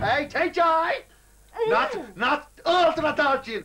Hey, hey, Jai! Not ultra touching.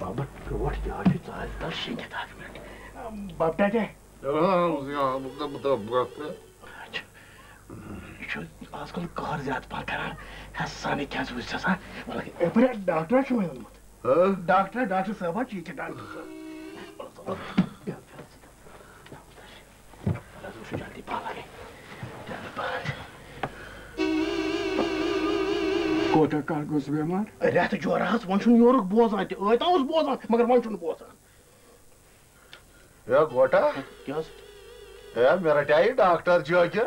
Baba, what you are doing? I'll sing it out. Baba, yeah. Şu azkal kahar ziyad pakara. Hassani kya soğuşsa? Böyle doktor şu mu? Doktor sabah çiğ doktor. Lazım şu jaldi bağlayın. Kota kargos bemar? Rəhti jorahas, von şun yoruk bozan. Ayta os bozan, magar von şun bozan. Ya Kota? Kyas? Ya mera tayi doktor jogir.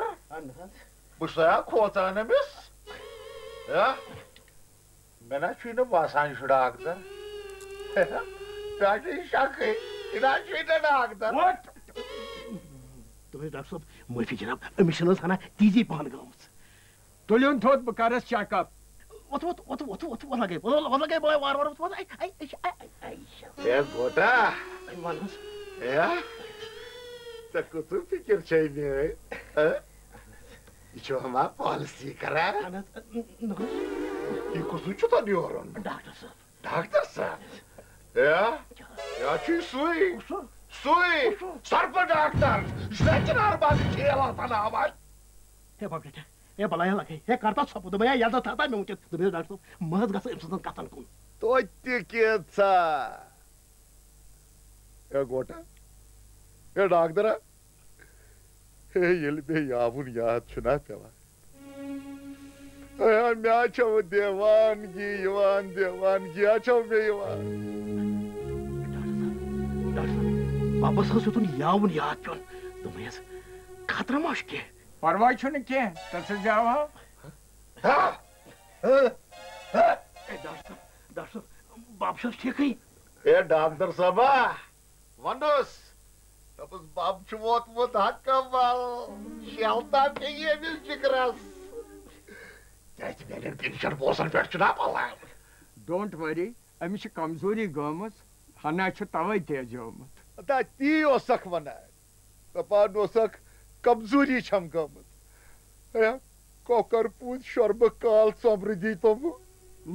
Bu saya Kota ne mis? Ya? Mena şunu basan şu doktor. Taşı şakı. İnan şunu doktor. What? Doctor صاحب معافی جناب أمِس چھنہٕ حظ ہنا تیزی پہن گٔمٕژ تُلِوُن تھوٚد بہٕ کَرَس چیک اپ لگے بٲے وار وار اے گوٹا ون حظ اے ژےٚ کۭژٕر فِکر چھے میٲنۍ یہِ چھُ ہما پالسی کران نہ حظ یہِ کُسُے چھُ تۄہہِ نیورُن ڈاکٹر صاحب ڈاکٹر صاحب اے چھُے سُے سُے سرپہٕ ڈاکٹر یہِ چھُنا چنار باغ کھیل بناوان ہے بابریٹا ہے بلایا لگے ہے کرتا ژھۄپہٕ دوٚپمے ہے یلہٕ تھاتا مےٚ وٕنکٮ۪ن دوٚپمے ڈاکٹر صاحب مہ حظ گژھو أمۍ سٕنٛزن کتھن کُن توتہِ کینٛژھا اے گوٹا اے ڈاکٹرا ہے ییٚلہِ مےٚ یاوُن یاد چھُنا پٮ۪وان مےٚ چھو دیوانگی یِوان دیوانگی چھو مےٚ یِوان ڈاکٹر صاحب ببس حظ ہیوٚتُن یاوُن یاد پیوٚن دوٚپمے حظ خطرٕ ما چھُ کینٛہہ پرواے چھُنہٕ کینٛہہ تَتھ جاوا ڈاکٹر صاحب بب چھُ حظ ٹھیٖکٕے اے ڈاکٹر صٲبا ونُس دپُس بب چھُ ووتمُت حکمل شیلتا پیٚیہِ أمِس جِگرس کیٛازِ میانٮ۪ن ٹینشن بوزن پٮ۪ٹھ چھُنا پلاے ڈونٹ ؤری أمِس چھِ کمزوری گٔمٕژ ہنا چھُ تَوَے تیزیومُت تی اوسکھ ونان دپان اوسکھ کمزوری چھم گٔمٕژ کۄکر پوٗتۍ شۄربہٕ کال ژۄمرٕ دیٖتومہٕ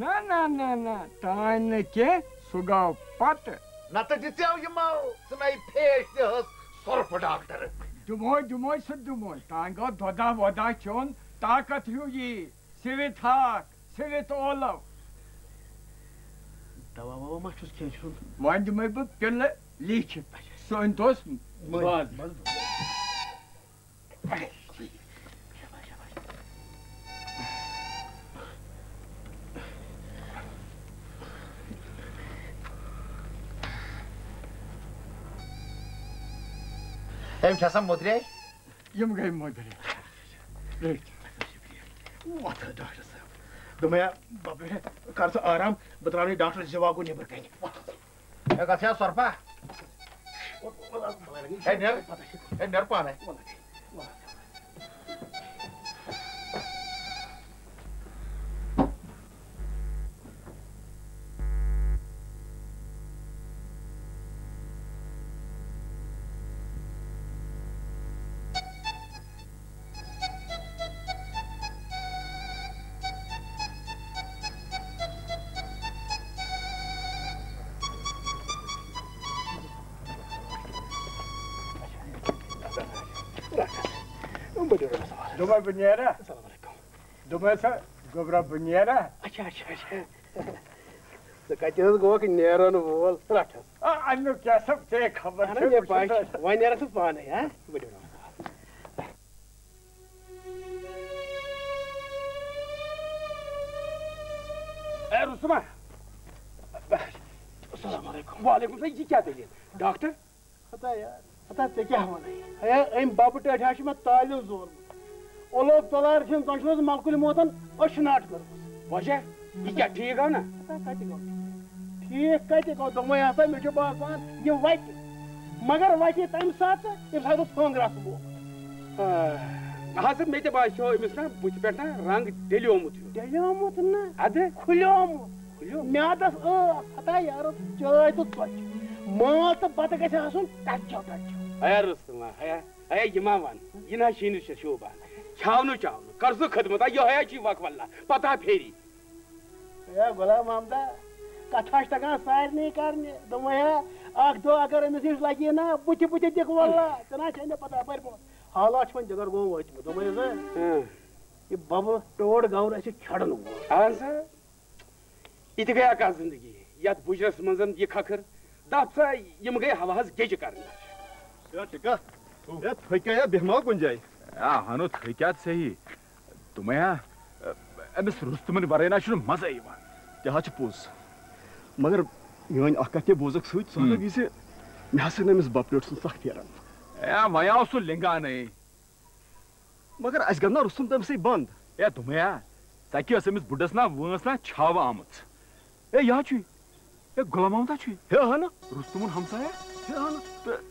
نہ نہ نہ نہ تانۍ نہٕ کینٛہہ سُہ گوٚو پتہٕ نتہٕ دِژیو یِمو ژٕنَے پھیش تہِ حظ سۄرپہٕ ڈاکٹر دِموے سُہ دِموے تانۍ گوٚو دۄدا وۄدا چیوٚن طاقت ہیوٗ یی سِوِتھ ہاکھ سِوِتھ ٲلو دوا ووا ما چھُس کھیٚنۍ وۄنۍ دِمے بہٕ پِلہٕ لیٖکھِتھ سُہ أنۍتوس بازٕ أمۍ چھِ آسان مٔدرے یِم گٔے مٔدرِ ڈاکٹر صاحب دوٚپمے ببریٹا کر ژٕ آرام بہٕ تراونٕے ڈاکٹر زِواگو نیبر کنہِ ہے گژھِ ہا سۄرپا ہے نیر پانے دوٚپمے بہٕ نیرا دوٚپمَے گوٚبرا بہٕ نیرا اچھا اچھا اچھا ژٕ کتہِ حظ گوکھ نیرن وول رٹھ حظ امیُک کیٛاہ سا ژےٚ خبر مےٚ پاے چھِ وۄنۍ نیرکھ ژٕ پانے ہا بٔرِو اے رُستما السلام علیکُم وعلیکُم السلام یہِ کیٛاہ دٔلیٖل ڈاکٹر ہتا یار ہتا ژےٚ کیٛاہ وَنَے ہے أمۍ ببہٕ ٹٲٹھۍ چھِ مےٚ تالہِ زورمُت اولوب تۄلار چھِنہٕ تۄہہِ چھُو حظ ملکُلہِ موتن أچھناٹ کٔرمٕژ وجہ یہِ کیٛاہ ٹھیٖک گوٚو نا ہتا کتہِ گوٚو ٹھیٖک کتہِ گوٚو دوٚپمَے ہسا مےٚ چھُ باسان یہِ وَتہِ مگر وَتہِ تَمہِ ساتہٕ ییٚمہِ ساتہٕ فٲنٛگرس ووت حضرت مےٚ تہِ باسیو أمِس نا بُتھِ پٮ۪ٹھ نا رنٛگ ڈیلیومُت ہیوٗ ڈلیومُت نہ اَدٕ کھُلیومُت میادس ٲس ہتا یارس چاے تہٕ ژۄچہِ ماز تہٕ بتہٕ گژھِ آسُن ٹچو ہیا رُستما ہیا یہِ ما وَن یہِ نہ شیٖنِس چھِ شوٗبان چھاونہٕ چاونہٕ کر ژٕ خدمت یِہوے چھُے وق واللہ پتہ پھیری ہے غلام محمدہ کتھا چھِ تگان سارنٕے کرنہِ دوٚپمَے ہے اکھ دۄہ اگر أمِس نِش لگی نا بُتھِ بُتھِ دِکھ واللہ ژٕ نہ چھے مےٚ پتہ یپٲرۍ پوٚت حالات چھِ وۄنۍ جگر گوٚو وٲتمُت دوٚپمَے حظ یہِ ببہٕ ٹوڈ گور اَسہِ کھٮ۪ڑن وول اہن سا یہِ تہِ گٔے اکھ زندگی یتھ بُجرس منٛز یہِ کھکھٕر دپ سا یِم گٔے ہواہس گیجہِ کرنہِ تھٔکیٛا بیٚہمو کُنہِ جایہِ ہنو تھٔکیٛا صحیح دوٚپمے ہا أمِس رُستُمن ورٲے نہ چھُنہٕ مزے یِوان تہِ حظ چھُ پوٚز مگر میٲنۍ اکھ کتھ تہِ بوزکھ سۭتۍ سۄ لگی زِ مےٚ ہسا أمِس بپریٹ سُنٛد سخ پھیران وۄنۍ آو سُہ لِنگانٕے مگر اَسہِ گژھِ نا رُستُم تٔمۍ سٕے بنٛد ہے دوٚپمے ہا ژکہِ ٲس أمِس بُڈس نا وٲنٛس نا چھاوٕ آمٕژ ہے یہِ حظ چھُے ہے غلام محمدہ چھُے ہے اہنہٕ رُستُمُن ہمسایا ہے اہنہٕ تہٕ